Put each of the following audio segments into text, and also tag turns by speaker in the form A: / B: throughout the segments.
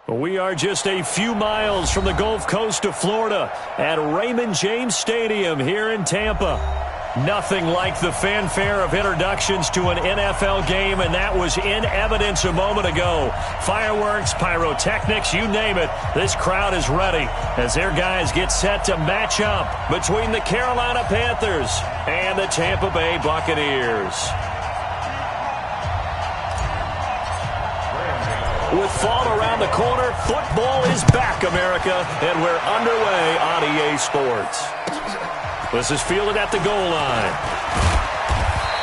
A: We are just a few miles from the Gulf Coast of Florida at Raymond James Stadium here in Tampa. Nothing like the fanfare of introductions to an NFL game, and that was in evidence a moment ago. Fireworks, pyrotechnics, you name it. This crowd is ready as their guys get set to match up between the Carolina Panthers and the Tampa Bay Buccaneers. With fall around the corner, football is back, America, and we're underway on EA Sports. This is fielded at the goal line.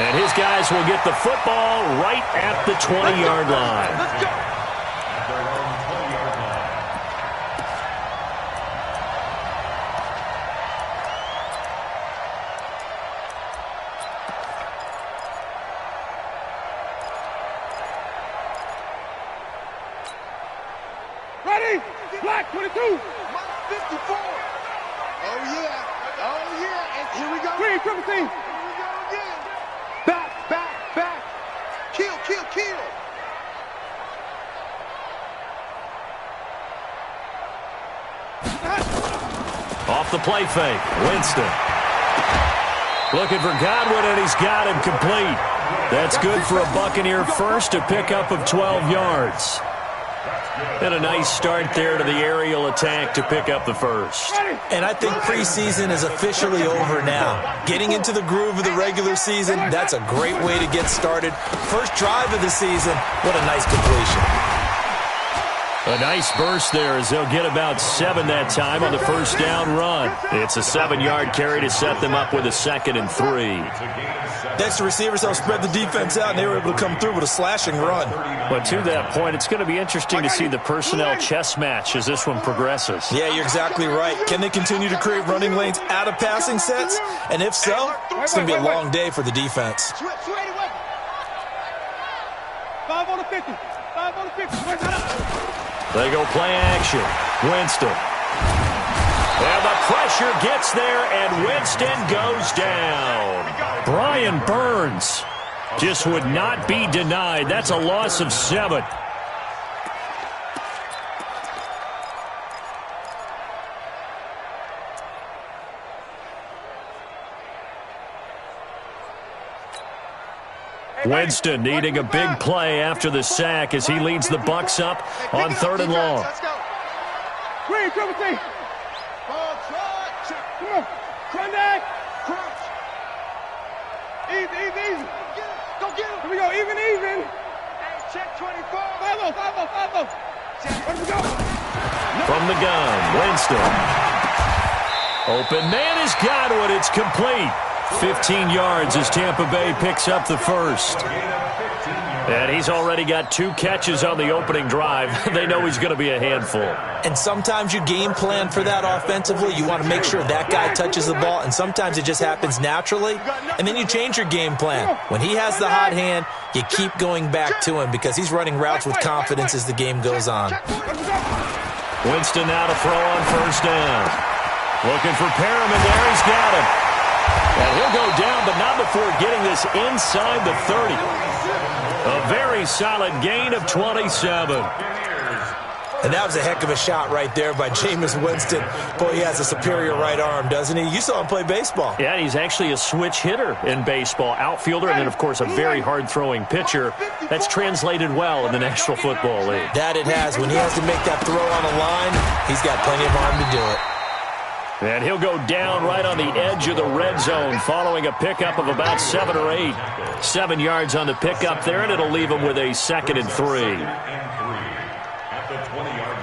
A: And his guys will get the football right at the 20-yard line.
B: Let's go.
C: Ready? Black 22.
B: 54. Oh, yeah. Oh, yeah. And here we go.
C: Green, triple team.
B: Here we go again.
C: Back, back, back.
B: Kill, kill, kill.
A: Off the play fake, Winston. Looking for Godwin, and he's got him complete. That's good for a Buccaneer first, a pickup of 12 yards. And a nice start there to the aerial attack to pick up the first.
D: And I think preseason is officially over now. Getting into the groove of the regular season, that's a great way to get started. First drive of the season, what a nice completion.
A: A nice burst there as they'll get about 7 that time on the first down run. It's a 7-yard carry to set them up with a 2nd and 3.
D: Next, the receivers helped spread the defense out, and they were able to come through with a slashing run.
A: But to that point, it's going to be interesting to see the personnel chess match as this one progresses.
D: Yeah, you're exactly right. Can they continue to create running lanes out of passing sets? And if so, it's going to be a long day for the defense.
C: 5 on the 50. 5 on the 50.
A: They go play action. Winston. And the pressure gets there, and Winston goes down. Brian Burns just would not be denied. That's a loss of 7. Winston needing a big play after the sack as he leads the Bucs up on 3rd and long.
C: Let's go. Green, triple team. Come on. Sunday.
B: Crunch.
C: Easy, easy, easy.
B: Go get him.
C: Here we go. Even.
B: Hey, check 24.
C: 5-0, 5-0, 5-0. Where we go?
A: From the gun, Winston. Open man has got it. It's complete. 15 yards as Tampa Bay picks up the first. And he's already got 2 catches on the opening drive. They know he's going to be a handful.
D: And sometimes you game plan for that offensively. You want to make sure that guy touches the ball, and sometimes it just happens naturally. And then you change your game plan. When he has the hot hand, you keep going back to him because he's running routes with confidence as the game goes on.
A: Winston now to throw on first down. Looking for Perriman there. He's got him. And he'll go down, but not before getting this inside the 30. A very solid gain of 27.
D: And that was a heck of a shot right there by Jameis Winston. Boy, he has a superior right arm, doesn't he? You saw him play baseball.
A: Yeah, he's actually a switch hitter in baseball. Outfielder and then, of course, a very hard-throwing pitcher. That's translated well in the National Football League.
D: That it has. When he has to make that throw on the line, he's got plenty of arm to do it.
A: And he'll go down right on the edge of the red zone following a pickup of about 7 or 8. 7 yards on the pickup there, and it'll leave him with a 2nd and 3.
E: At the 20-yard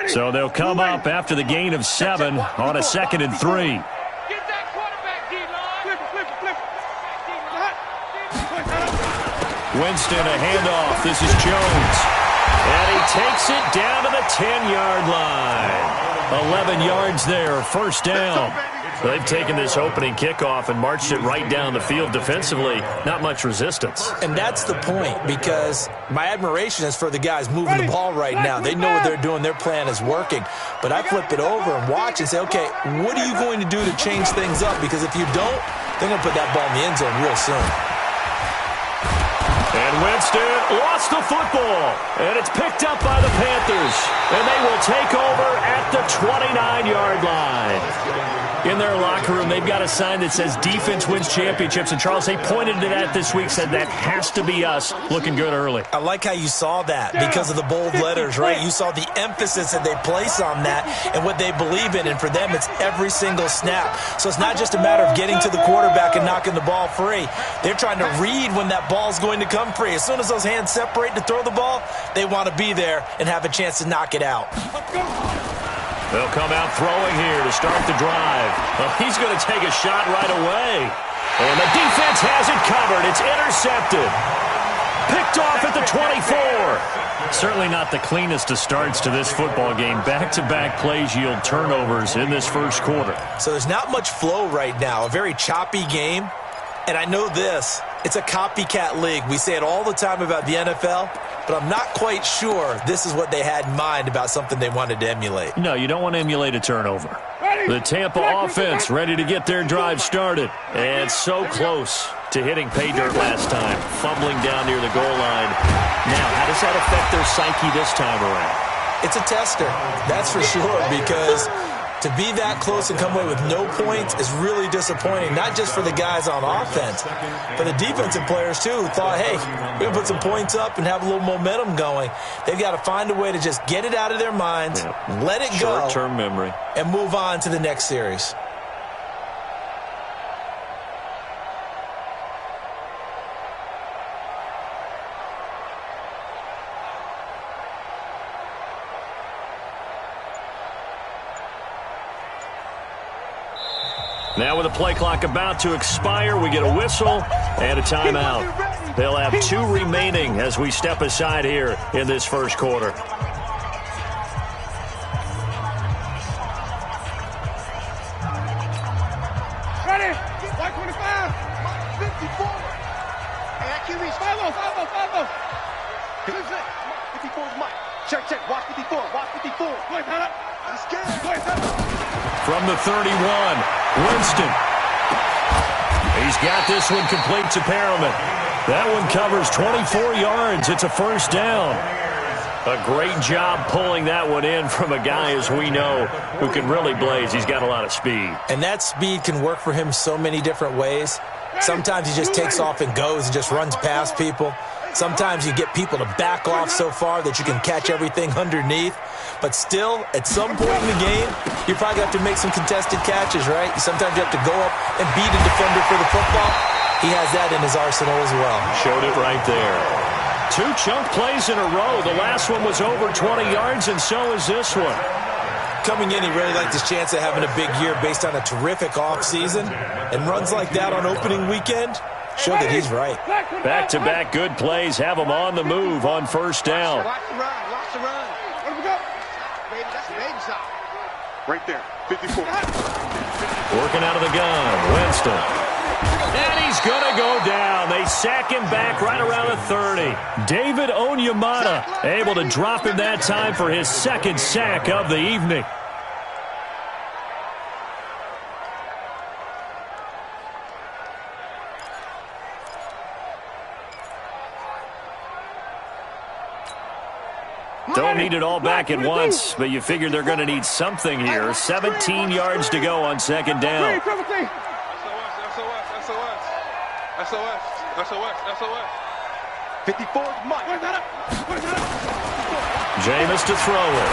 E: line.
A: So they'll come up after the gain of 7 on a 2nd and 3. Winston, a handoff. This is Jones. And he takes it down to the 10-yard line. 11 yards there, first down. They've taken this opening kickoff and marched it right down the field defensively. Not much resistance.
D: And that's the point, because my admiration is for the guys moving the ball right now. They know what they're doing. Their plan is working. But I flip it over and watch and say, okay, what are you going to do to change things up? Because if you don't, they're going to put that ball in the end zone real soon.
A: And Winston lost the football. And it's picked up by the Panthers. And they will take over at the 29-yard line. In their locker room, they've got a sign that says defense wins championships. And, Charles, they pointed to that this week, said that has to be us, looking good early.
D: I like how you saw that because of the bold letters, right? You saw the emphasis that they place on that and what they believe in. And for them, it's every single snap. So it's not just a matter of getting to the quarterback and knocking the ball free. They're trying to read when that ball's going to come free. As soon as those hands separate to throw the ball, they want to be there and have a chance to knock it out.
A: They'll come out throwing here to start the drive. Well, he's going to take a shot right away. And the defense has it covered. It's intercepted. Picked off at the 24. Certainly not the cleanest of starts to this football game. Back-to-back plays yield turnovers in this first quarter.
D: So there's not much flow right now. A very choppy game. And I know this. It's a copycat league. We say it all the time about the NFL, but I'm not quite sure this is what they had in mind about something they wanted to emulate.
A: No, you don't want to emulate a turnover. The Tampa offense ready to get their drive started. And so close to hitting pay dirt last time, fumbling down near the goal line. Now, how does that affect their psyche this time around?
D: It's a tester, that's for sure, because to be that close and come away with no points is really disappointing, not just for the guys on offense, but the defensive players, too, who thought, hey, we're going to put some points up and have a little momentum going. They've got to find a way to just get it out of their minds, let it go,
A: short-term memory,
D: and move on to the next series.
A: Now with the play clock about to expire, we get a whistle and a timeout. They'll have 2 remaining as we step aside here in this first quarter.
C: Ready? 125.
B: 54. Hey, I can't reach.
C: 50.
B: 54 is Mike. Check. Watch 54. Watch 54.
C: Wait, hold up.
B: Let's get it.
A: From the 31, Winston. He's got this one complete to Perriman. That one covers 24 yards. It's a first down. A great job pulling that one in from a guy, as we know, who can really blaze. He's got a lot of speed.
D: And that speed can work for him so many different ways. Sometimes he just takes off and goes and just runs past people. Sometimes you get people to back off so far that you can catch everything underneath. But still, at some point in the game, you probably have to make some contested catches, right? Sometimes you have to go up and beat a defender for the football. He has that in his arsenal as well.
A: Showed it right there. 2 chunk plays in a row. The last one was over 20 yards, and so is this one.
D: Coming in, he really liked his chance of having a big year based on a terrific offseason. And runs like that on opening weekend show that he's right.
A: Back-to-back good plays have him on the move on first down.
B: Watch the run. Watch the run.
C: Where do we go?
B: Baby, that's an egg shot. Right there. 54.
A: Working out of the gun, Winston. And he's going to go down. They sack him back right around the 30. David Onyemata able to drop him that time for his second sack of the evening. Don't need it all back at once, but you figure they're going to need something here. 17 yards to go on second down.
B: SOS. 54 is Mike.
A: Jameis to throw it.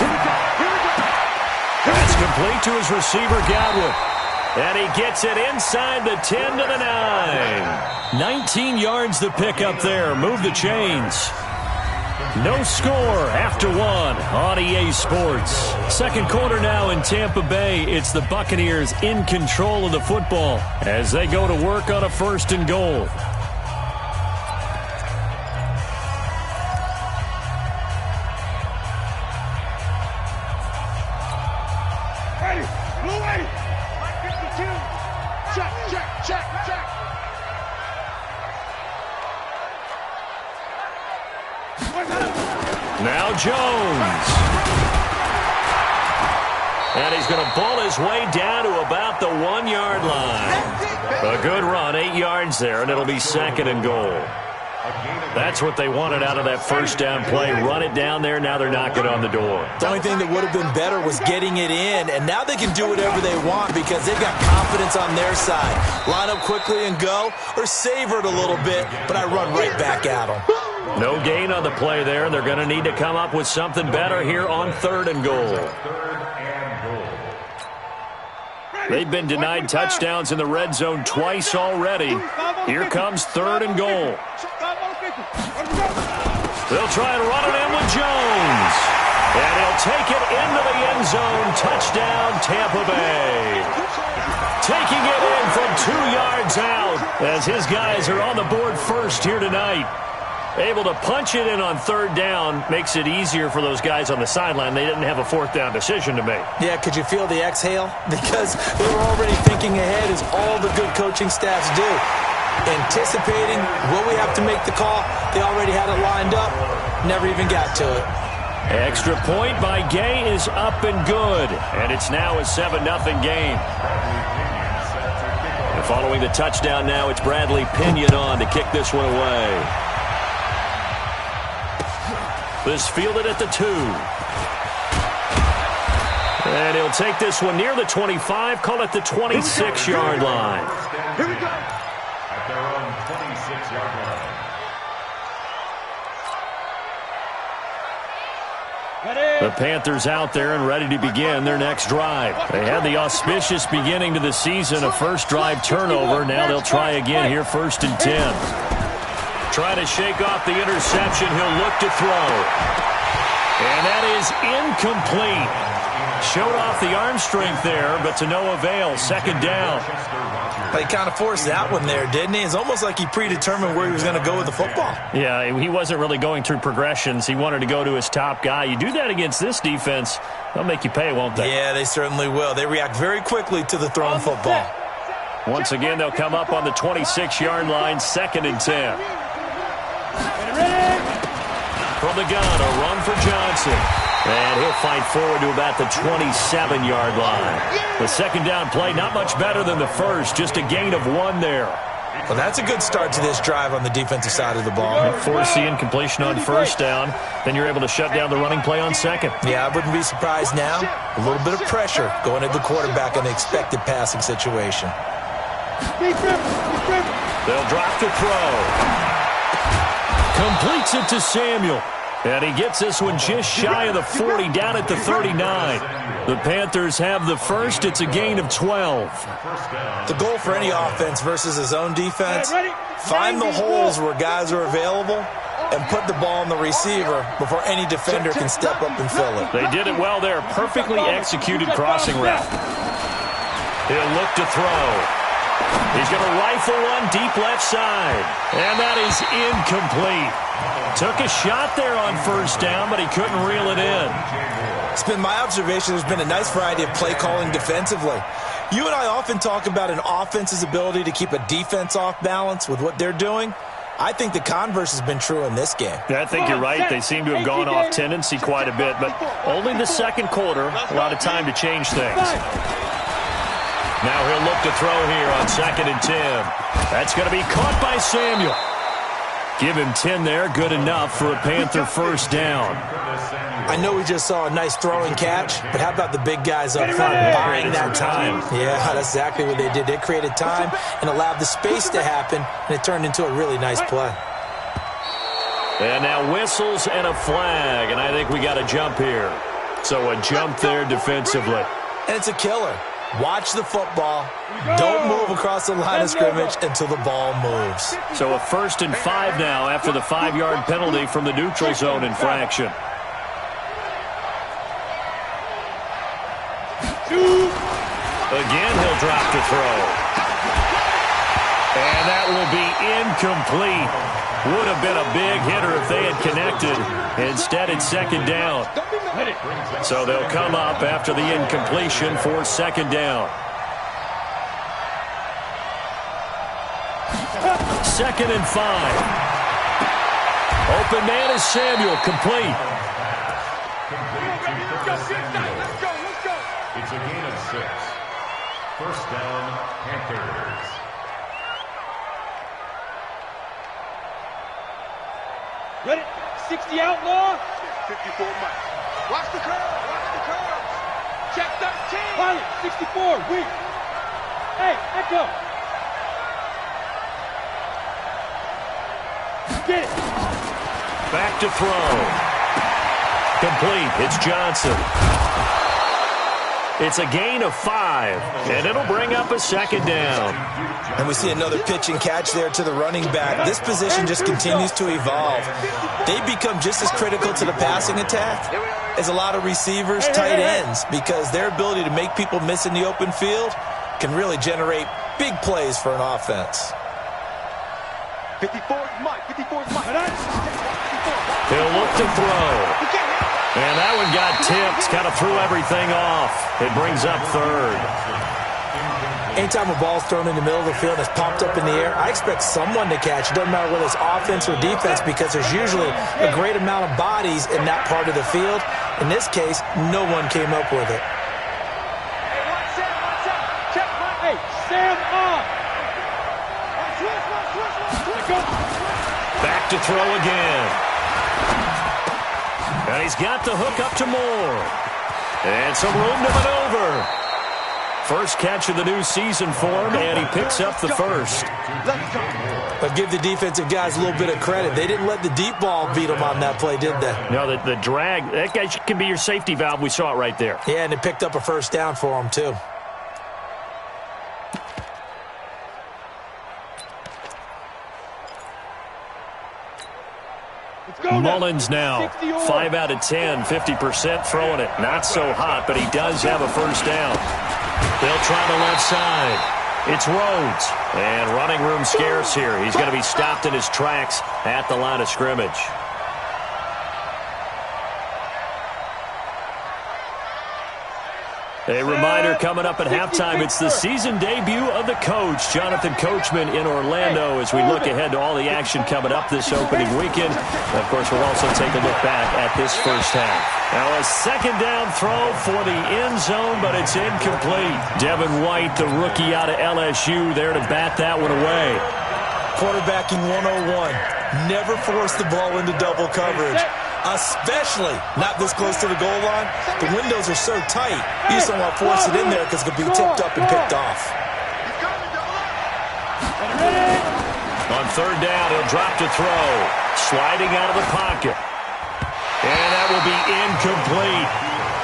A: That's complete to his receiver, Godwin. And he gets it inside the 10 to the 9. 19 yards the pick up there. Move the chains. No score after 1 on EA Sports. Second quarter now in Tampa Bay. It's the Buccaneers in control of the football as they go to work on a 1st and goal.
C: Ready? Blue way. 52.
A: Jones. And he's going to ball his way down to about the 1-yard line. A good run, 8 yards there, and it'll be 2nd and goal. That's what they wanted out of that first down play. Run it down there. Now they're knocking on the door.
D: The only thing that would have been better was getting it in, and now they can do whatever they want because they've got confidence on their side. Line up quickly and go, or savor it a little bit, but I run right back at them.
A: No gain on the play there. They're going to need to come up with something better here on 3rd and goal. They've been denied touchdowns in the red zone twice already. Here comes 3rd and goal. They'll try and run it in with Jones. And he'll take it into the end zone. Touchdown, Tampa Bay. Taking it in from 2 yards out as his guys are on the board first here tonight. Able to punch it in on 3rd down makes it easier for those guys on the sideline. They didn't have a 4th down decision to make.
D: Yeah, could you feel the exhale? Because they were already thinking ahead, as all the good coaching staffs do. Anticipating, will we have to make the call? They already had it lined up. Never even got to it.
A: Extra point by Gay is up and good. And it's now a 7-0 game. And following the touchdown now, it's Bradley Pinion on to kick this one away. This fielded at the 2. And he'll take this one near the 25, call it the 26-yard line.
B: Here we go.
E: At their own 26-yard line.
A: The Panthers out there and ready to begin their next drive. They had the auspicious beginning to the season, a first drive turnover. Now they'll try again here, 1st and 10. Trying to shake off the interception. He'll look to throw. And that is incomplete. Showed off the arm strength there, but to no avail. 2nd down.
D: He kind of forced that one there, didn't he? It's almost like he predetermined where he was going to go with the football.
A: Yeah, he wasn't really going through progressions. He wanted to go to his top guy. You do that against this defense, they'll make you pay, won't they?
D: Yeah, they certainly will. They react very quickly to the thrown football.
A: Once again, they'll come up on the 26-yard line, 2nd and 10. From the gun, a run for Johnson. And he'll fight forward to about the 27-yard line. The 2nd down play, not much better than the first, just a gain of 1 there.
D: Well, that's a good start to this drive on the defensive side of the ball.
A: Force the incompletion on 1st down, then you're able to shut down the running play on 2nd.
D: Yeah, I wouldn't be surprised now. A little bit of pressure going at the quarterback in the expected passing situation.
A: They'll drop to throw. Completes it to Samuel. And he gets this one just shy of the 40, down at the 39. The Panthers have the first. It's a gain of 12.
D: The goal for any offense versus his own defense, find the holes where guys are available and put the ball on the receiver before any defender can step up and fill it.
A: They did it well there. Perfectly executed crossing route. He'll look to throw. He's going to rifle one deep left side. And that is incomplete. Took a shot there on 1st down, but he couldn't reel it in.
D: It's been my observation there's been a nice variety of play calling defensively. You and I often talk about an offense's ability to keep a defense off balance with what they're doing. I think the converse has been true in this game.
A: Yeah, I think you're right. They seem to have gone off tendency quite a bit, but only the 2nd quarter, a lot of time to change things. Now he'll look to throw here on 2nd and 10. That's going to be caught by Samuel. Give him 10 there, good enough for a Panther 1st down.
D: I know we just saw a nice throwing catch, but how about the big guys up front buying that time? Yeah, that's exactly what they did. They created time and allowed the space to happen, and it turned into a really nice play.
A: And now whistles and a flag, and I think we got a jump here. So a jump there defensively.
D: And it's a killer. Watch the football. Don't move across the line of scrimmage until the ball moves.
A: So a 1st and 5 now after the 5-yard penalty from the neutral zone infraction. Again, he'll drop to throw. And that will be incomplete. Would have been a big hitter if they had connected. Instead, it's 2nd down. So they'll come up after the incompletion for 2nd down. 2nd and 5. Open man is Samuel, complete.
C: Let's go.
E: It's a gain of 6. First down, Panthers.
C: Ready? 60 outlaw.
B: 54 Mike. Watch the curve. Check 13.
C: Pilot, 64, weak. Hey, echo. Get it.
A: Back to throw. Complete. It's Johnson. It's a gain of 5, and it'll bring up a second down.
D: And we see another pitch and catch there to the running back. This position just continues to evolve. They become just as critical to the passing attack as a lot of receivers, tight ends, because their ability to make people miss in the open field can really generate big plays for an offense.
B: 54 Mike.
A: He'll look to throw. And that one got tipped, kind of threw everything off. It brings up third.
D: Anytime a ball's thrown in the middle of the field and it's popped up in the air, I expect someone to catch. It doesn't matter whether it's offense or defense, because there's usually a great amount of bodies in that part of the field. In this case, no one came up with it.
C: Hey, Sam on.
A: Back to throw again. And he's got the hook up to Moore. And some room to maneuver. First catch of the new season for him, and he picks up the first.
D: But give the defensive guys a little bit of credit. They didn't let the deep ball beat them on that play, did they?
A: No, the drag, that guy can be your safety valve. We saw it right there.
D: Yeah, and it picked up a first down for him, too.
A: Mullins now, 5 out of 10, 50% throwing it. Not so hot, but he does have a first down. They'll try the left side. It's Rhodes. And running room scarce here. He's going to be stopped in his tracks at the line of scrimmage. A reminder coming up at halftime, it's the season debut of the coach, Jonathan Coachman, in Orlando, as we look ahead to all the action coming up this opening weekend. And of course, we'll also take a look back at this first half. Now a second down throw for the end zone, but it's incomplete. Devin White, the rookie out of LSU, there to bat that one away.
D: Quarterbacking 101. Never force the ball into double coverage. Especially not this close to the goal line. The windows are so tight, you just don't want to force it in there because it could be tipped up and picked off.
A: On third down, he'll drop to throw. Sliding out of the pocket. And that will be incomplete.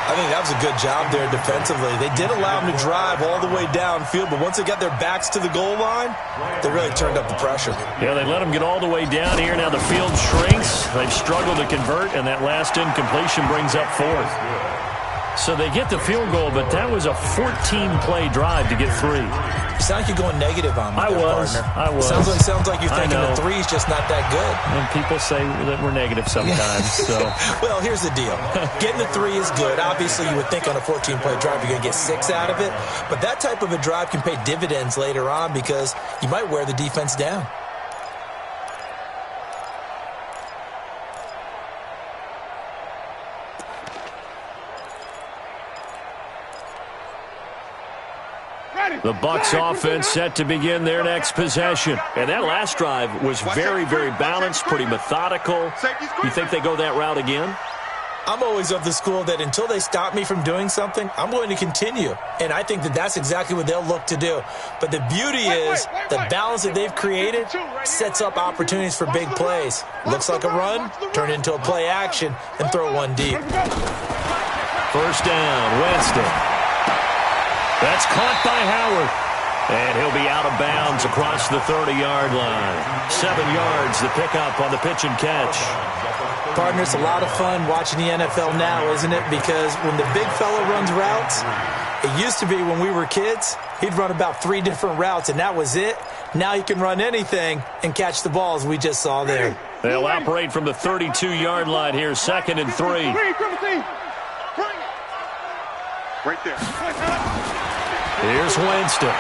D: I think that was a good job there defensively. They did allow them to drive all the way downfield, but once they got their backs to the goal line, they really turned up the pressure.
A: Yeah, they let them get all the way down here. Now the field shrinks. They've struggled to convert, and that last incompletion brings up fourth. So they get the field goal, but that was a 14-play drive to get 3.
D: You sound like you're going negative on me
A: I was.
D: Sounds like you're thinking the 3's just not that good.
A: And people say that we're negative sometimes. So,
D: well, here's the deal. Getting the 3 is good. Obviously, you would think on a 14-play drive you're going to get 6 out of it. But that type of a drive can pay dividends later on because you might wear the defense down.
A: the Bucs offense set to begin their next possession. And that last drive was very, very balanced, pretty methodical. You think they go that route again?
D: I'm always of the school that until they stop me from doing something, I'm going to continue. And I think that that's exactly what they'll look to do. But the beauty is the balance that they've created sets up opportunities for big plays. Looks like a run, turn it into a play action, and throw one deep.
A: First down, Winston. That's caught by Howard. And he'll be out of bounds across the 30-yard line. 7 yards, the pickup on the pitch and catch.
D: Partner, it's a lot of fun watching the NFL now, isn't it? Because when the big fella runs routes, it used to be when we were kids, he'd run about 3 different routes, and that was it. Now he can run anything and catch the balls we just saw there.
A: They'll operate from the 32-yard line here, 2nd and 3.
B: Right there.
A: Here's Winston.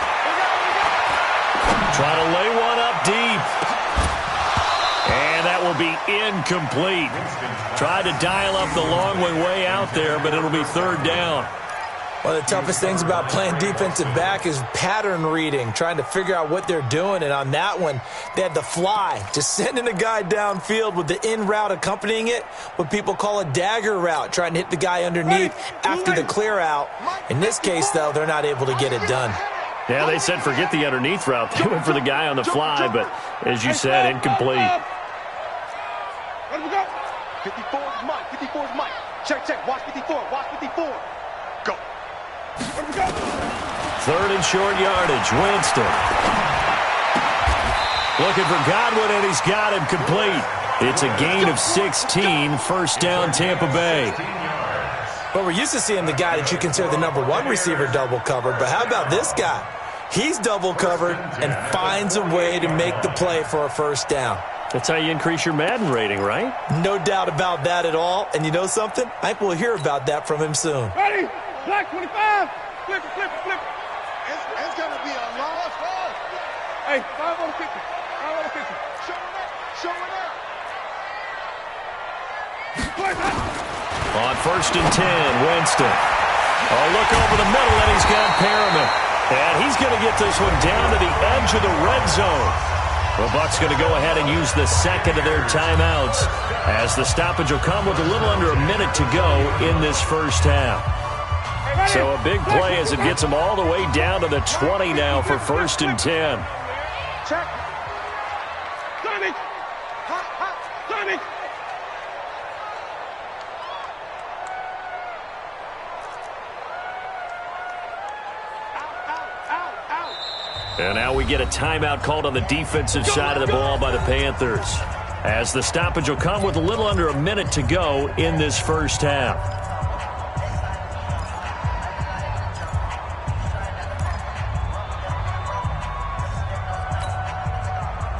A: Trying to lay one up deep. And that that will be incomplete. Tried to dial up the long way out there, but it'll be third down.
D: One of the toughest things about playing defensive back is pattern reading, trying to figure out what they're doing. And on that one, they had the fly, just sending a guy downfield with the in route accompanying it, what people call a dagger route, trying to hit the guy underneath after the clear out. In this case, though, they're not able to get it done.
A: Yeah, they said forget the underneath route. They went for the guy on the fly, but as you said, incomplete.
B: Let him go. 54 is Mike. 54 is Mike. Check. Watch 54. Watch 54. Go. Let him go.
A: Third and short yardage. Winston. Looking for Godwin, and he's got him complete. It's a gain of 16. First down, Tampa Bay.
D: But we're used to seeing the guy that you consider the number one receiver double covered. But how about this guy? He's double covered and finds a way to make the play for a first down.
A: That's how you increase your Madden rating, right?
D: No doubt about that at all. And you know something? I think we'll hear about that from him soon.
C: Ready? Black 25. Flip it.
B: It's going to be a loss.
C: Hey, 5 on the 50. 5 on the 50.
B: Show it up.
A: On first and 10, Winston. Oh, look over the middle, and he's got Perriman. And he's going to get this one down to the edge of the red zone. The Bucs going to go ahead and use the second of their timeouts as the stoppage will come with a little under a minute to go in this first half. So a big play as it gets them all the way down to the 20 now for first and 10.
B: Check.
C: Johnny. Johnny.
A: And now we get a timeout called on the defensive side of the ball by the Panthers, as the stoppage will come with a little under a minute to go in this first half.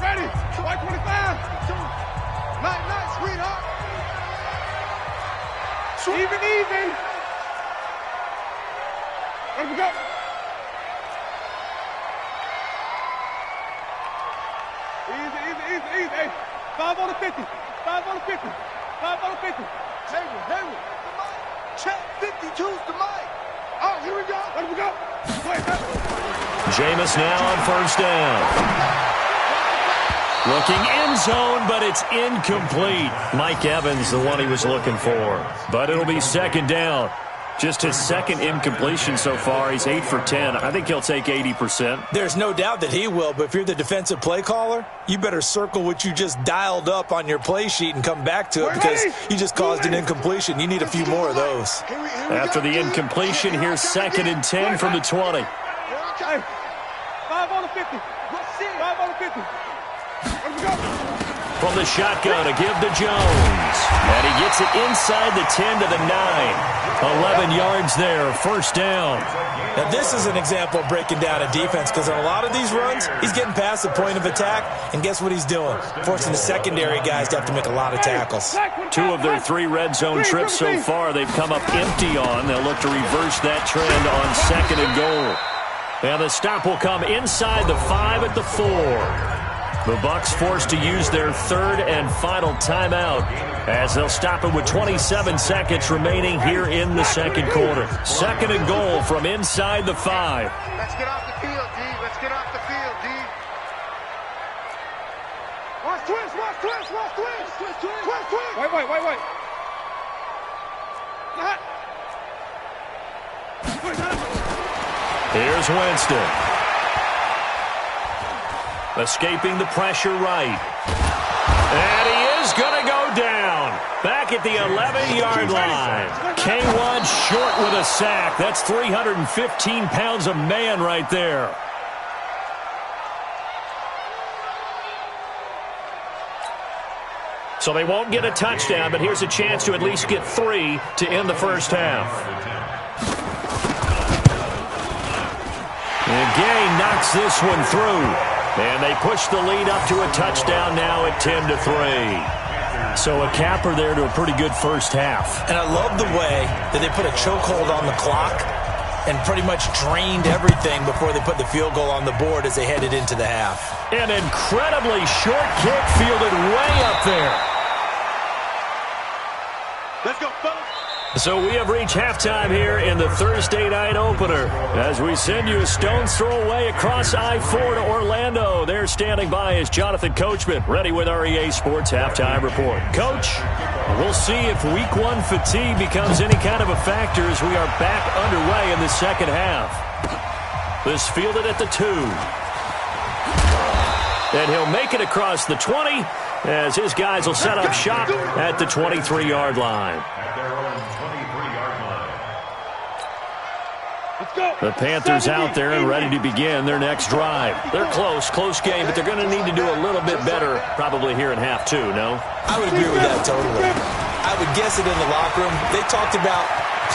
C: Ready? White 25.
B: Night, sweetheart.
C: Even. Let him go. Easy. Hey, 5 on the 50. 5 on the 50. 5 on the 50.
B: Hayward. Check. 52's the mic. Oh, here we go.
C: Let him go.
A: Jameis now on first down. Looking end zone, but it's incomplete. Mike Evans, the one he was looking for. But it'll be second down. Just his second incompletion so far. He's 8 for 10. I think he'll take 80%.
D: There's no doubt that he will, but if you're the defensive play caller, you better circle what you just dialed up on your play sheet and come back to it because you just caused an incompletion. You need a few more of those.
A: After the incompletion, here's second and 10 from the 20.
C: Hey, 5 on the 50. 5 on the 50. Let him go.
A: From the shotgun to give to Jones. And he gets it inside the 10 to the 9. 11 yards there, first down.
D: Now, this is an example of breaking down a defense because on a lot of these runs, he's getting past the point of attack, and guess what he's doing? Forcing the secondary guys to have to make a lot of tackles.
A: 2 of their 3 red zone trips so far they've come up empty on. They'll look to reverse that trend on second and goal. And the stop will come inside the 5 at the 4. The Bucs forced to use their third and final timeout as they'll stop it with 27 seconds remaining here in the second quarter. Second and goal from inside the 5.
B: Let's get off the field, D. Let's get off the field, D. Watch twist.
C: Wait.
A: Here's Winston. Escaping the pressure right. And he is going to go down. Back at the 11-yard line. K1 short with a sack. That's 315 pounds of man right there. So they won't get a touchdown, but here's a chance to at least get 3 to end the first half. And Gay knocks this one through. And they push the lead up to a touchdown now at 10-3. So a capper there to a pretty good first half.
D: And I love the way that they put a chokehold on the clock and pretty much drained everything before they put the field goal on the board as they headed into the half.
A: An incredibly short kick fielded way up there.
B: Let's go, fellas.
A: So we have reached halftime here in the Thursday night opener as we send you a stone's throw away across I-4 to Orlando. There standing by is Jonathan Coachman, ready with our EA Sports Halftime Report. Coach, we'll see if Week 1 fatigue becomes any kind of a factor as we are back underway in the second half. This fielded at the 2. And he'll make it across the 20 as his guys will set up shop at the 23-yard line. The Panthers out there and ready to begin their next drive. They're close game, but they're going to need to do a little bit better probably here in half 2, no?
D: I would agree with that totally. I would guess it in the locker room. They talked about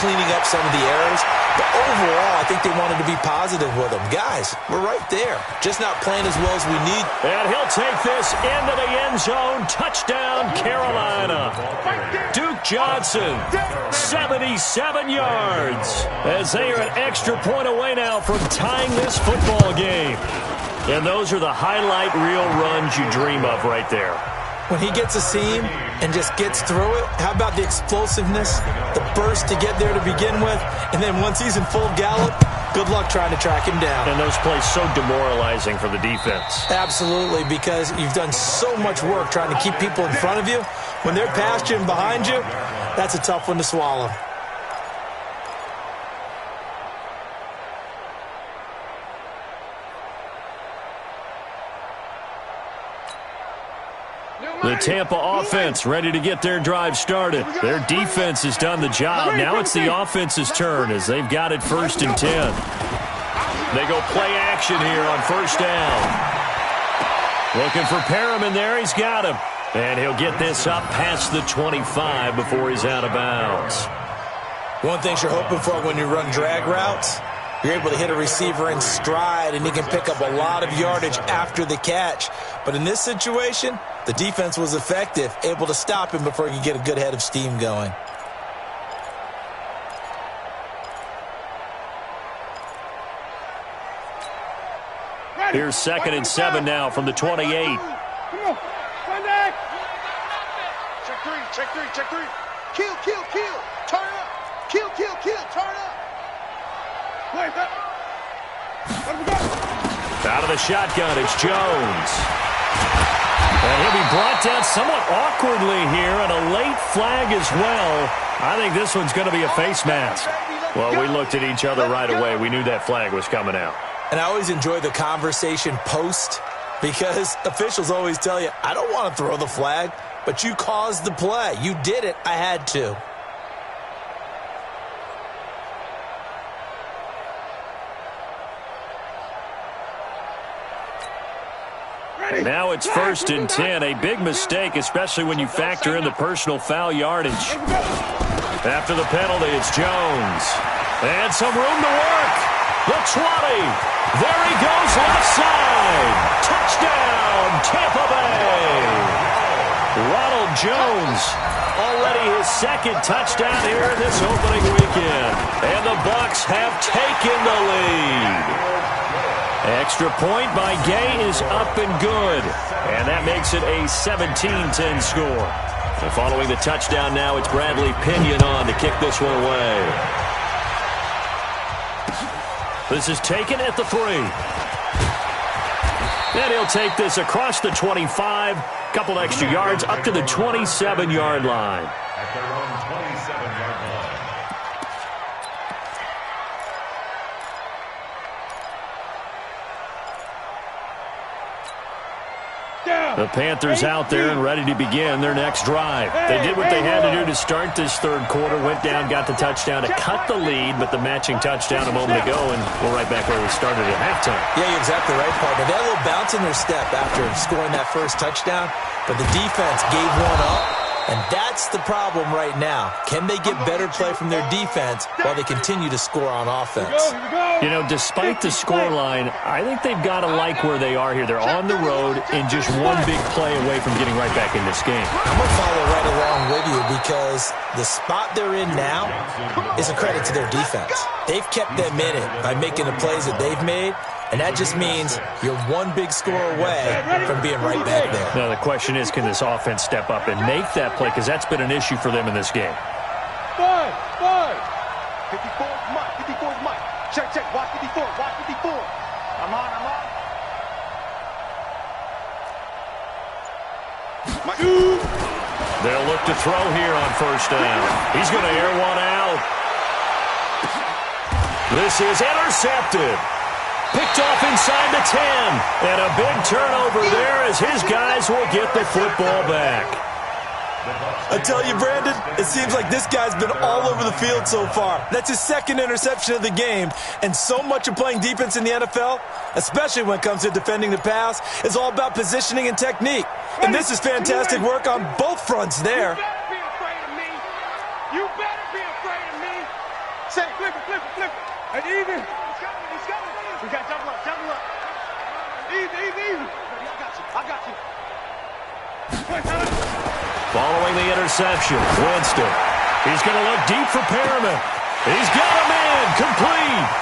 D: cleaning up some of the errors, but overall, I think they wanted to be positive with them. Guys, we're right there, just not playing as well as we need.
A: And he'll take this into the end zone. Touchdown, Carolina. Duke Johnson, 77 yards, as they are an extra point away now from tying this football game. And those are the highlight reel runs you dream of right there.
D: When he gets a seam and just gets through it, how about the explosiveness, the burst to get there to begin with, and then once he's in full gallop, good luck trying to track him down.
A: And those plays so demoralizing for the defense.
D: Absolutely, because you've done so much work trying to keep people in front of you. When they're past you and behind you, that's a tough one to swallow.
A: The Tampa offense ready to get their drive started. Their defense has done the job. Now it's the offense's turn as they've got it 1st and 10. They go play action here on 1st down. Looking for Perriman there. He's got him. And he'll get this up past the 25 before he's out of bounds.
D: One thing you're hoping for when you run drag routes, you're able to hit a receiver in stride, and he can pick up a lot of yardage after the catch. But in this situation, the defense was effective, able to stop him before he could get a good head of steam going.
A: Here's 2nd and 7 now from the 28.
C: Come on. Contact.
B: Check three. Kill. Turn up. Kill. Turn up.
C: Wait, let him go.
A: Out of the shotgun, it's Jones. And he'll be brought down somewhat awkwardly here, and a late flag as well. I think this one's going to be a face mask. Well, we looked at each other right away. We knew that flag was coming out.
D: And I always enjoy the conversation post, because officials always tell you, I don't want to throw the flag, but you caused the play. You did it. I had to.
A: Now it's 1st and 10. A big mistake, especially when you factor in the personal foul yardage. After the penalty, it's Jones. And some room to work. The 20. There he goes left side. Touchdown, Tampa Bay. Ronald Jones, already his 2nd touchdown here in this opening weekend. And the Bucs have taken the lead. Extra point by Gay is up and good. And that makes it a 17-10 score. And following the touchdown now, it's Bradley Pinion on to kick this one away. This is taken at the 3. And he'll take this across the 25. Couple extra yards up to the 27-yard line.
E: At their own 27-yard line.
A: The Panthers out there and ready to begin their next drive. They did what they had to do to start this 3rd quarter, went down, got the touchdown to cut the lead, but the matching touchdown a moment ago, and we're right back where we started at halftime.
D: Yeah, you're exactly right, partner. They had a little bounce in their step after scoring that 1st touchdown, but the defense gave one up, And that's the problem right now. Can they get better play from their defense while they continue to score on offense?
A: You know, despite the scoreline, I think they've got to like where they are here. They're on the road and just one big play away from getting right back in this game.
D: I'm going to follow right along with you because the spot they're in now is a credit to their defense. They've kept them in it by making the plays that they've made, and that just means you're one big score away from being right back there.
A: Now, the question is, can this offense step up and make that play? Because that's been an issue for them in this game.
B: 54 is Mike. 54 is Mike. Check. Watch 54. Watch 54. I'm on. Mike.
A: They'll look to throw here on first down. He's going to air one out. This is intercepted. Picked off inside the 10. And a big turnover there as his guys will get the football back.
D: I tell you, Brandon, it seems like this guy's been all over the field so far. That's his second interception of the game. And so much of playing defense in the NFL, especially when it comes to defending the pass, is all about positioning and technique. And this is fantastic work on both fronts there.
B: You better be afraid of me. You better be afraid of me. Say, flip it.
C: And even.
B: He's coming. We got double up. Easy. I got you.
A: Following the interception, Winston. He's going to look deep for Perriman. He's got him in. Complete.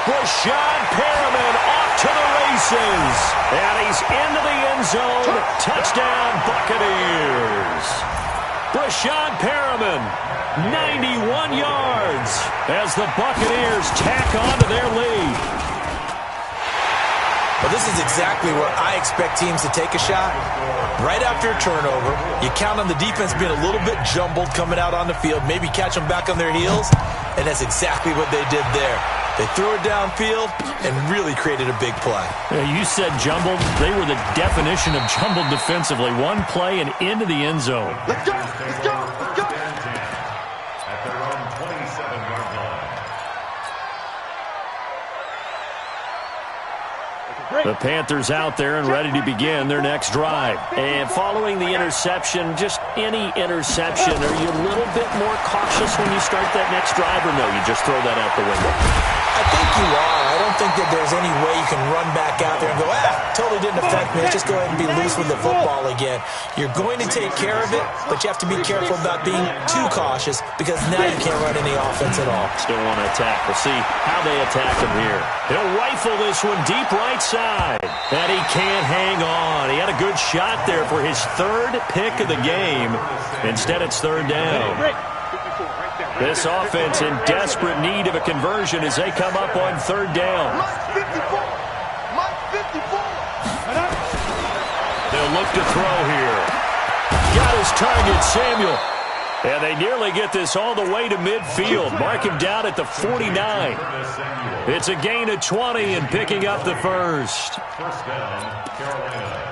A: Rashad Perriman off to the races. And he's into the end zone. Touchdown, Buccaneers. Rashad Perriman, 91 yards as the Buccaneers tack on to their lead.
D: Well, this is exactly where I expect teams to take a shot. Right after a turnover, you count on the defense being a little bit jumbled coming out on the field, maybe catch them back on their heels, and that's exactly what they did there. They threw it downfield and really created a big play.
A: You said jumbled. They were the definition of jumbled defensively. One play and into the end zone.
B: Let's go.
E: At their own 27-yard line.
A: The Panthers out there and ready to begin their next drive. And following the interception, just any interception, are you a little bit more cautious when you start that next drive, or no, you just throw that out the window?
D: I think you are. I don't think that there's any way you can run back out there and go, totally didn't affect me. Let's just go ahead and be loose with the football again. You're going to take care of it, but you have to be careful about being too cautious because now you can't run any offense at all.
A: Still want to attack. We'll see how they attack him here. He'll rifle this one deep right side. And he can't hang on. He had a good shot there for his third pick of the game. Instead, it's third down. This offense in desperate need of a conversion as they come up on third down.
B: Mike 54.
A: They'll look to throw here. Got his target, Samuel. And they nearly get this all the way to midfield. Mark him down at the 49. It's a gain of 20 and picking up the first.
E: First down, Carolina.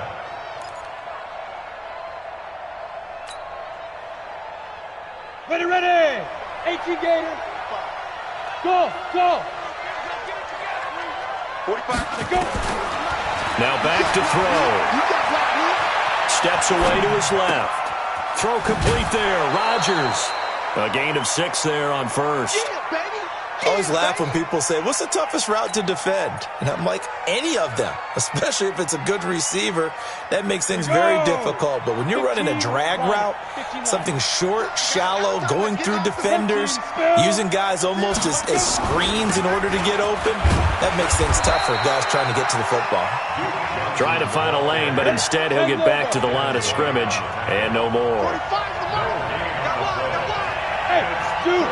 C: Ready. 18 Gator. Go.
B: 45.
C: Let's go.
A: Now back to throw. Steps away to his left. Throw complete there. Rodgers. A gain of 6 there on first.
D: I always laugh when people say, what's the toughest route to defend? And I'm like, any of them, especially if it's a good receiver. That makes things very difficult. But when you're running a drag route, something short, shallow, going through defenders, using guys almost as screens in order to get open, that makes things tough for guys trying to get to the football.
A: Trying to find a lane, but instead he'll get back to the line of scrimmage and no more.
C: Hey, dude.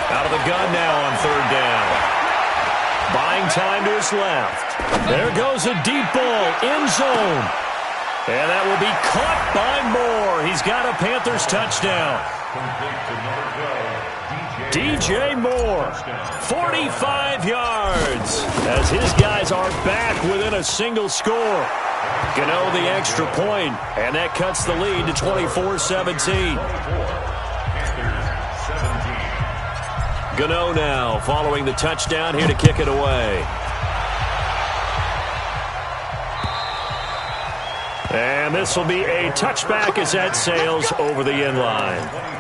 A: Out of the gun now on third down. Buying time to his left. There goes a deep ball, end zone. And that will be caught by Moore. He's got a Panthers touchdown. DJ Moore, 45 yards, as his guys are back within a single score. Gano the extra point, and that cuts the lead to 24-17. Gano now following the touchdown here to kick it away. And this will be a touchback as that sails over the end line.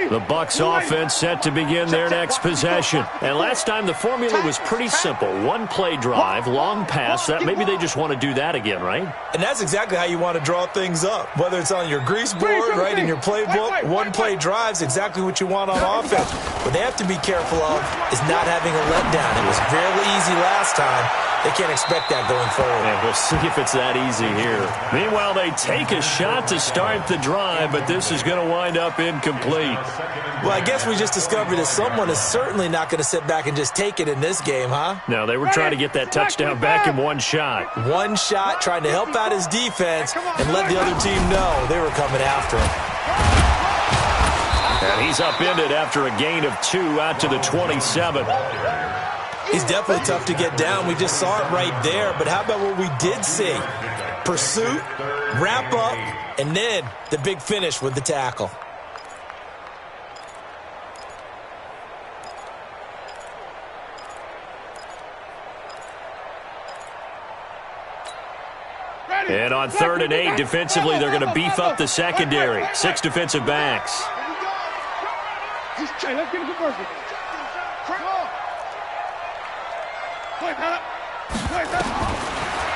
A: The Bucs offense set to begin their next possession. And last time the formula was pretty simple. One play drive, long pass. That maybe they just want to do that again, right?
D: And that's exactly how you want to draw things up. Whether it's on your grease board, right, in your playbook, one play drive is exactly what you want on offense. What they have to be careful of is not having a letdown. It was fairly easy last time. They can't expect that going forward.
A: And we'll see if it's that easy here. Meanwhile, they take a shot to start the drive, but this is going to wind up incomplete.
D: Well, I guess we just discovered that someone is certainly not going to sit back and just take it in this game, huh?
A: No, they were trying to get that touchdown back in one shot.
D: One shot, trying to help out his defense and let the other team know they were coming after him.
A: And he's upended after a gain of 2 out to the 27.
D: He's definitely tough to get down. We just saw it right there. But how about what we did see? Pursuit, wrap up, and then the big finish with the tackle.
A: And on 3rd and 8, defensively, they're going to beef up the secondary. 6 defensive backs.
C: Hey, let's get a conversion.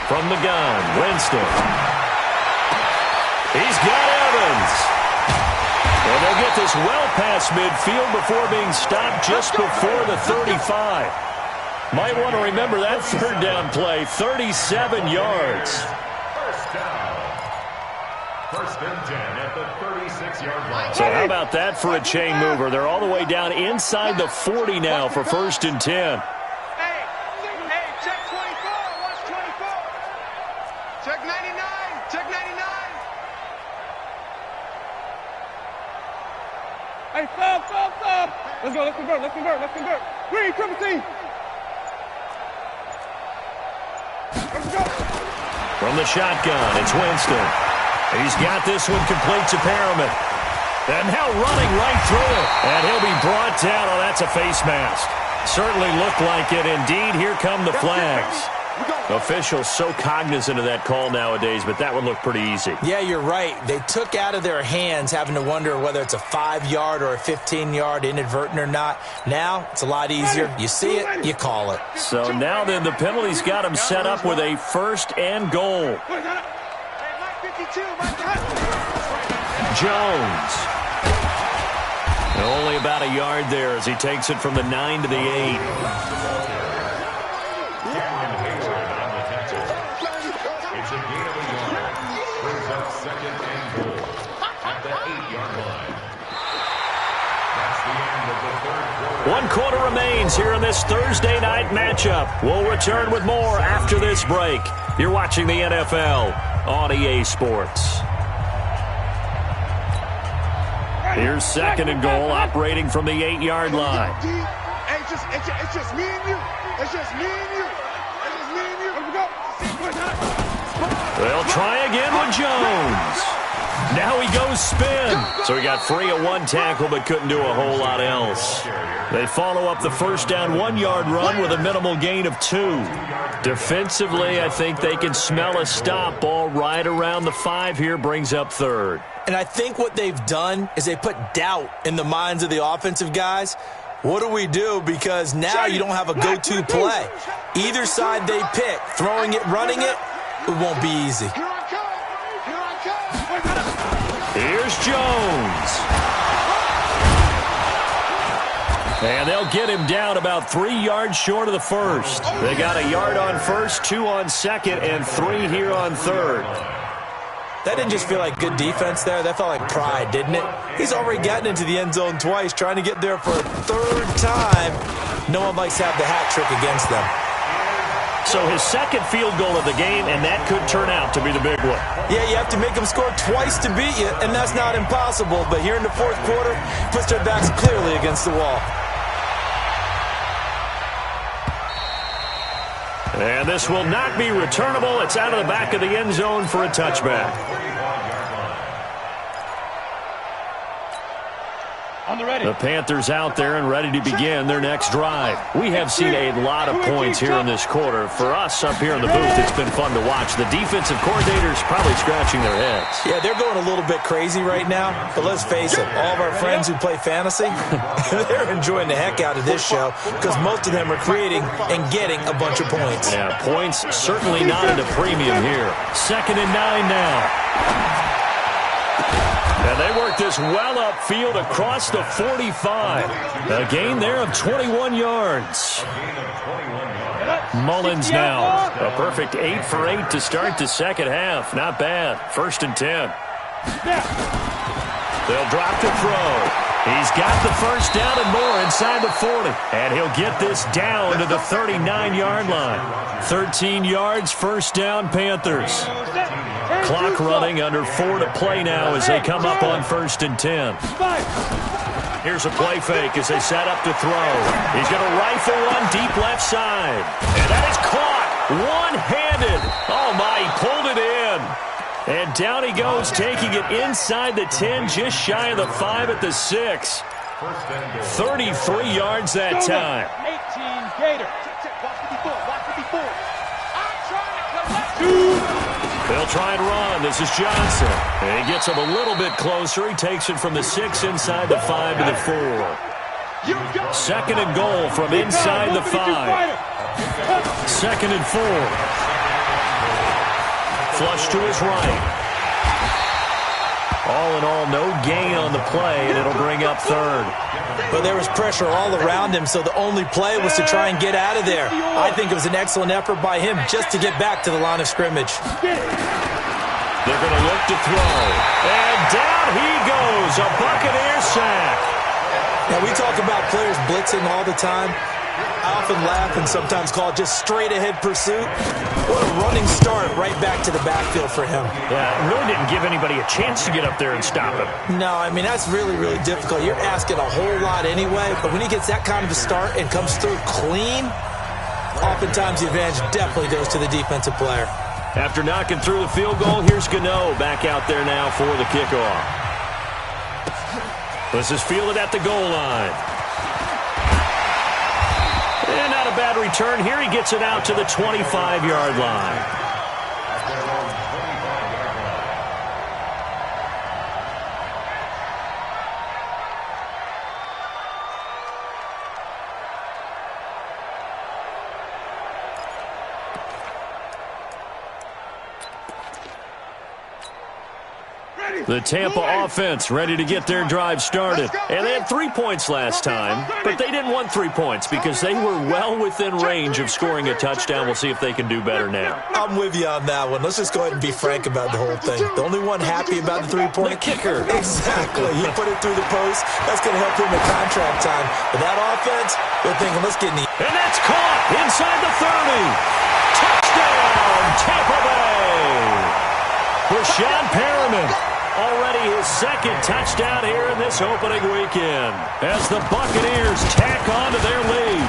A: From the gun, Winston. He's got Evans. And they'll get this well past midfield before being stopped just before the 35. Might want to remember that 3rd down play, 37 yards.
E: First down. 1st and 10 at the 36-yard line.
A: So how about that for a chain mover? They're all the way down inside the 40 now for 1st and 10.
B: Check 99. Check 99.
C: Hey, stop. Let's go. Let's convert. Green, triple team. Let's go.
A: From the shotgun, it's Winston. He's got this one complete to Perriman. And now running right through it. And he'll be brought down. Oh, that's a face mask. Certainly looked like it. Indeed, here come the flags. Officials so cognizant of that call nowadays, but that one looked pretty easy.
D: Yeah, you're right. They took out of their hands having to wonder whether it's a 5-yard or a 15-yard, inadvertent or not. Now, it's a lot easier. You see it, you call it.
A: So now then, the penalty's got him set up with a 1st and goal. Jones. Only about a yard there as he takes it from the 9 to the 8. One quarter remains here in this Thursday night matchup. We'll return with more after this break. You're watching the NFL on EA Sports. Here's 2nd and goal, operating from the 8-yard line.
B: Hey, it's just me and you. It's just me and you.
A: They'll try again with Jones. Now he goes spin. So he got free of 1 tackle but couldn't do a whole lot else. They follow up the 1st down 1-yard run with a minimal gain of 2. Defensively, I think they can smell a stop. Ball right around the 5 here, brings up 3rd.
D: And I think what they've done is they put doubt in the minds of the offensive guys. What do we do? Because now you don't have a go-to play. Either side they pick, throwing it, running it, it won't be easy.
A: Here's Jones. And they'll get him down about 3 yards short of the 1st. They got a yard on 1st, 2 on 2nd, and 3 here on 3rd.
D: That didn't just feel like good defense there. That felt like pride, didn't it? He's already gotten into the end zone twice, trying to get there for a 3rd time. No one likes to have the hat trick against them.
A: So his 2nd field goal of the game, and that could turn out to be the big one.
D: Yeah, you have to make them score twice to beat you, and that's not impossible. But here in the 4th quarter, puts their backs clearly against the wall.
A: And this will not be returnable. It's out of the back of the end zone for a touchback. The Panthers out there and ready to begin their next drive. We have seen a lot of points here in this quarter. For us up here in the booth, it's been fun to watch. The defensive coordinators probably scratching their heads.
D: Yeah, they're going a little bit crazy right now. But let's face it, all of our friends who play fantasy, they're enjoying the heck out of this show because most of them are creating and getting a bunch of points.
A: Yeah, points certainly not at a premium here. 2nd and 9 now. And they work this well upfield across the 45. A gain there of 21 yards. Mullins now. A perfect 8 for 8 to start the second half. Not bad. 1st and 10. They'll drop the throw. He's got the first down and more inside the 40. And he'll get this down to the 39-yard line. 13 yards, first down, Panthers. Clock running, under 4 to play now as they come up on 1st and 10. Here's a play fake as they set up to throw. He's going to rifle one deep left side. And that is caught one-handed. Oh, my, he pulled it in. And down he goes, taking it inside the 10, just shy of the 5 at the 6. 33 yards that time.
C: 18 Gator.
A: They'll try and run. This is Johnson. And he gets him a little bit closer. He takes it from the 6 inside the 5 to the 4. 2nd and goal from inside the 5. 2nd and 4. Flush to his right. All in all, no gain on the play, and it'll bring up 3rd.
D: But there was pressure all around him, so the only play was to try and get out of there. I think it was an excellent effort by him just to get back to the line of scrimmage.
A: They're going to look to throw. And down he goes, a Buccaneer sack.
D: Now, we talk about players blitzing all the time. I often laugh and sometimes call it just straight-ahead pursuit. What a running start right back to the backfield for him.
A: Yeah, really didn't give anybody a chance to get up there and stop him.
D: No, I mean, that's really, really difficult. You're asking a whole lot anyway, but when he gets that kind of a start and comes through clean, oftentimes the advantage definitely goes to the defensive player.
A: After knocking through the field goal, here's Gano back out there now for the kickoff. This is fielded at the goal line. And not a bad return here. He gets it out to the 25-yard line. The Tampa offense ready to get their drive started. And they had 3 points last time, but they didn't want 3 points because they were well within range of scoring a touchdown. We'll see if they can do better now.
D: I'm with you on that one. Let's just go ahead and be frank about the whole thing. The only one happy about the 3-point?
A: The kicker.
D: Exactly. He put it through the post. That's going to help him at contract time. But that offense, they're thinking, let's get in the...
A: And that's caught inside the 30. Touchdown, Tampa Bay. Rashawn Perriman. Already his 2nd touchdown here in this opening weekend as the Buccaneers tack on to their lead.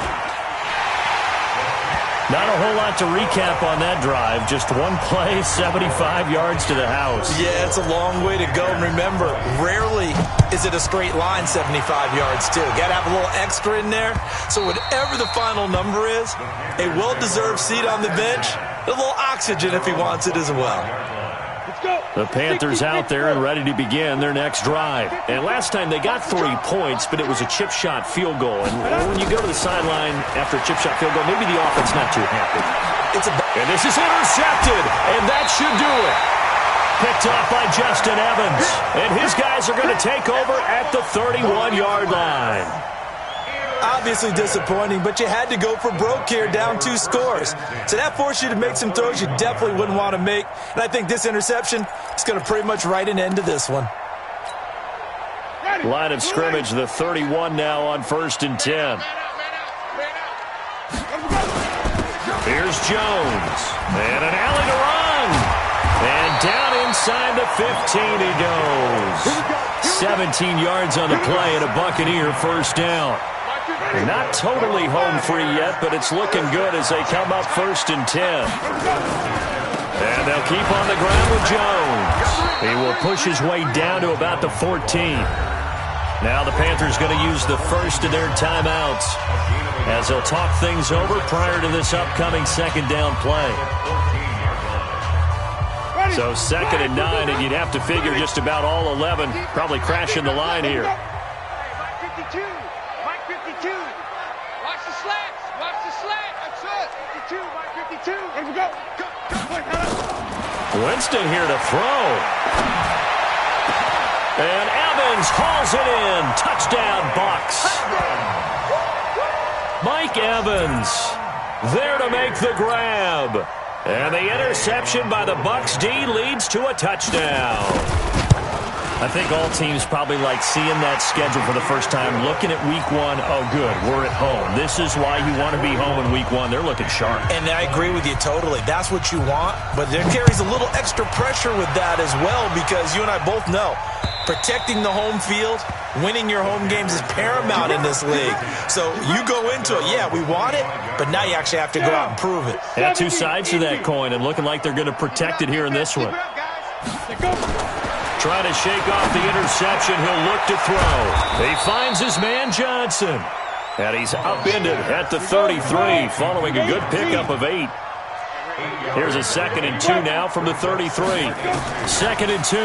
A: Not a whole lot to recap on that drive. Just one play, 75 yards to the house.
D: Yeah, it's a long way to go. And remember, rarely is it a straight line 75 yards, too. Got to have a little extra in there. So whatever the final number is, a well-deserved seat on the bench, a little oxygen if he wants it as well.
A: The Panthers out there and ready to begin their next drive. And last time they got 3 points, but it was a chip shot field goal. And when you go to the sideline after a chip shot field goal, maybe the offense not too happy. And this is intercepted, and that should do it. Picked off by Justin Evans. And his guys are going to take over at the 31-yard line.
D: Obviously disappointing, but you had to go for broke here, down 2 scores. So that forced you to make some throws you definitely wouldn't want to make. And I think this interception is going to pretty much write an end to this one.
A: Line of scrimmage, the 31 now on 1st and 10. Here's Jones. And an alley to run. And down inside the 15 he goes. 17 yards on the play and a Buccaneer first down. Not totally home free yet, but it's looking good as they come up 1st and 10. And they'll keep on the ground with Jones. He will push his way down to about the 14. Now the Panthers going to use the first of their timeouts as they'll talk things over prior to this upcoming second down play. So 2nd and 9, and you'd have to figure just about all 11 probably crashing the line here.
C: Mike 52. Mike 52. Watch the slats. Watch the slat. That's it. 52. Mike 52. Let him go.
A: Winston here to throw. And Evans hauls it in. Touchdown, Bucs. Mike Evans there to make the grab. And the interception by the Bucs D leads to a touchdown. I think all teams probably like seeing that schedule for the first time, looking at week 1. Oh, good, we're at home. This is why you want to be home in week 1. They're looking sharp.
D: And I agree with you totally. That's what you want. But there carries a little extra pressure with that as well, because you and I both know protecting the home field, winning your home games is paramount in this league. So you go into it, yeah, we want it, but now you actually have to go out and prove it.
A: Yeah, two sides to that coin, and looking like they're going to protect it here in this one. Trying to shake off the interception. He'll look to throw. He finds his man Johnson. And he's upended at the 33 following a good pickup of 8. Here's a 2nd and 2 now from the 33. 2nd and 2.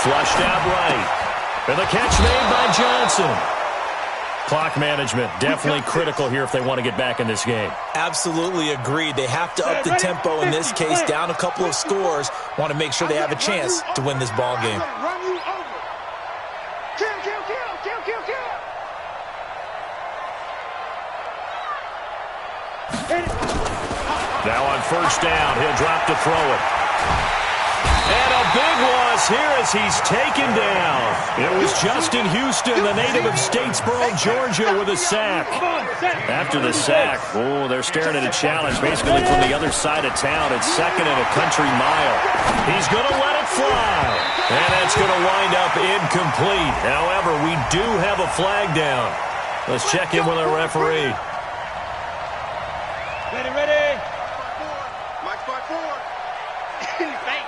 A: Flushed out right. And the catch made by Johnson. Clock management definitely critical here if they want to get back in this game.
D: Absolutely agreed. They have to up the tempo in this case, down a couple of scores. Want to make sure they have a chance to win this ball game.
C: Run you over. Kill, kill, kill, kill, kill, kill.
A: Now on 1st down, he'll drop to throw it. And a big loss here as he's taken down. It was Justin Houston, the native of Statesboro, Georgia, with a sack. After the sack, oh, they're staring at a challenge basically from the other side of town. It's 2nd and a country mile. He's going to let it fly. And that's going to wind up incomplete. However, we do have a flag down. Let's check in with our referee.
C: Ready. Mike 5-4. Thanks.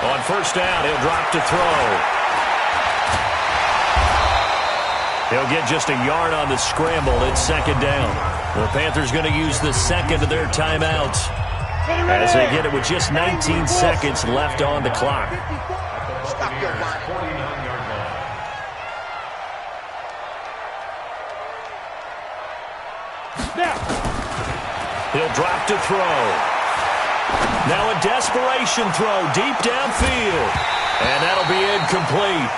A: On 1st down, he'll drop to throw. He'll get just a yard on the scramble. It's 2nd down. The Panthers going to use the 2nd of their timeouts as they get it with just 19 seconds left on the clock.
B: Stop your line.
E: 49-yard line.
A: He'll drop to throw. Now a desperation throw deep downfield. And that'll be incomplete.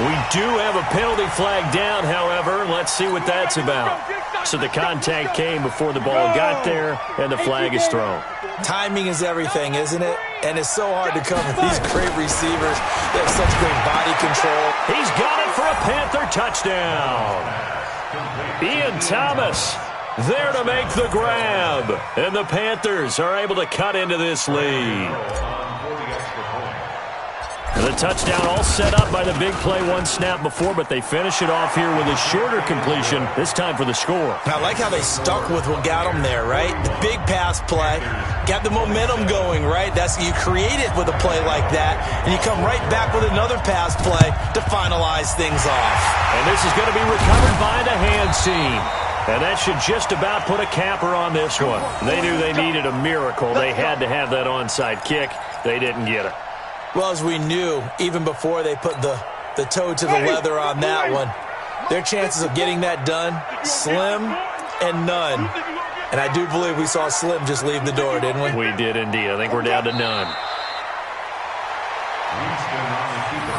A: We do have a penalty flag down, however. Let's see what that's about. So the contact came before the ball got there, and the flag is thrown.
D: Timing is everything, isn't it? And it's so hard to cover these great receivers. They have such great body control.
A: He's got it for a Panther touchdown. Ian Thomas there to make the grab. And the Panthers are able to cut into this lead. The touchdown all set up by the big play one snap before, but they finish it off here with a shorter completion, this time for the score.
D: I like how they stuck with what got them there, right? The big pass play, got the momentum going, right? That's you create it with a play like that, and you come right back with another pass play to finalize things off.
A: And this is going to be recovered by the hands team. And that should just about put a capper on this one. They knew they needed a miracle. They had to have that onside kick. They didn't get it.
D: Well, as we knew, even before they put the toe to the leather on that one, their chances of getting that done, slim and none. And I do believe we saw Slim just leave the door, didn't we?
A: We did indeed. I think we're down to none.
E: Winston on the keeper.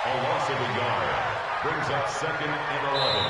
E: A loss of a yard brings up 2nd and 11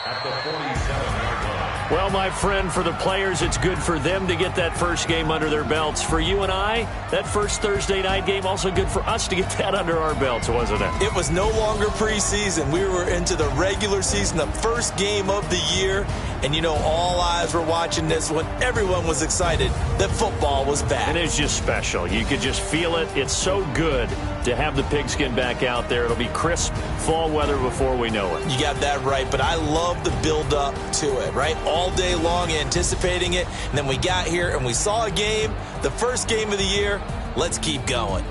E: at the 47-yard line.
A: Well, my friend, for the players, it's good for them to get that first game under their belts. For you and I, that first Thursday night game, also good for us to get that under our belts, wasn't it?
D: It was no longer preseason. We were into the regular season, the first game of the year. And, you know, all eyes were watching this one. Everyone was excited that football was back.
A: And it's just special. You could just feel it. It's so good to have the pigskin back out there. It'll be crisp fall weather before we know it.
D: You got that right, but I love the build-up to it, right? All day long anticipating it, and then we got here and we saw a game, the first game of the year. Let's keep going.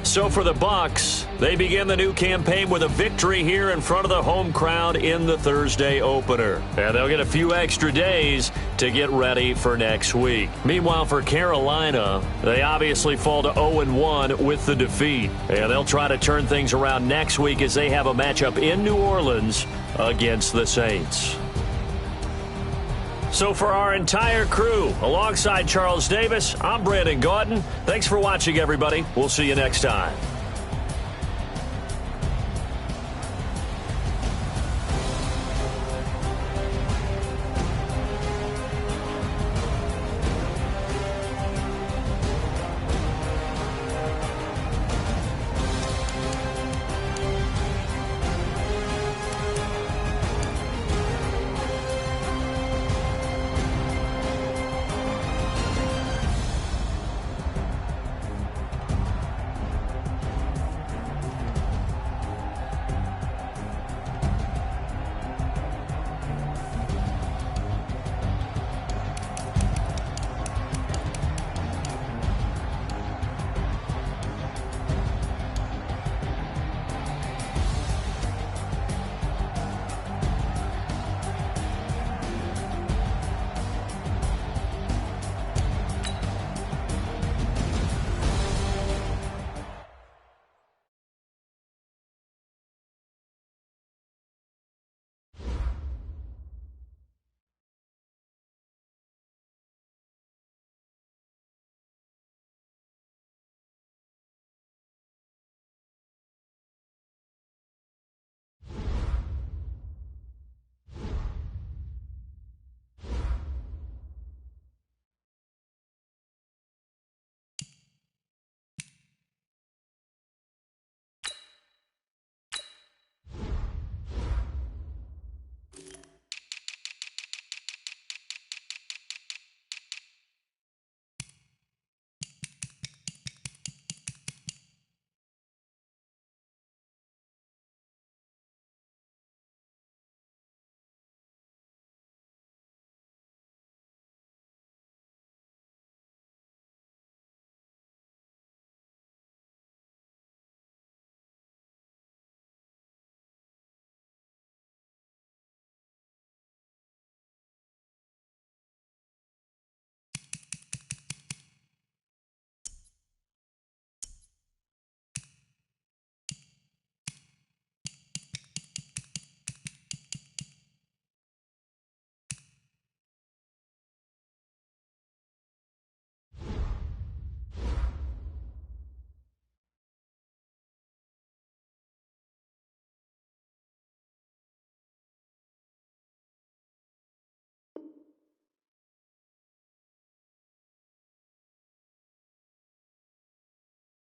A: So for the Bucs, they begin the new campaign with a victory here in front of the home crowd in the Thursday opener. And they'll get a few extra days to get ready for next week. Meanwhile, for Carolina, they obviously fall to 0-1 with the defeat. And they'll try to turn things around next week as they have a matchup in New Orleans against the Saints. So for our entire crew, alongside Charles Davis, I'm Brandon Gaudin. Thanks for watching, everybody. We'll see you next time.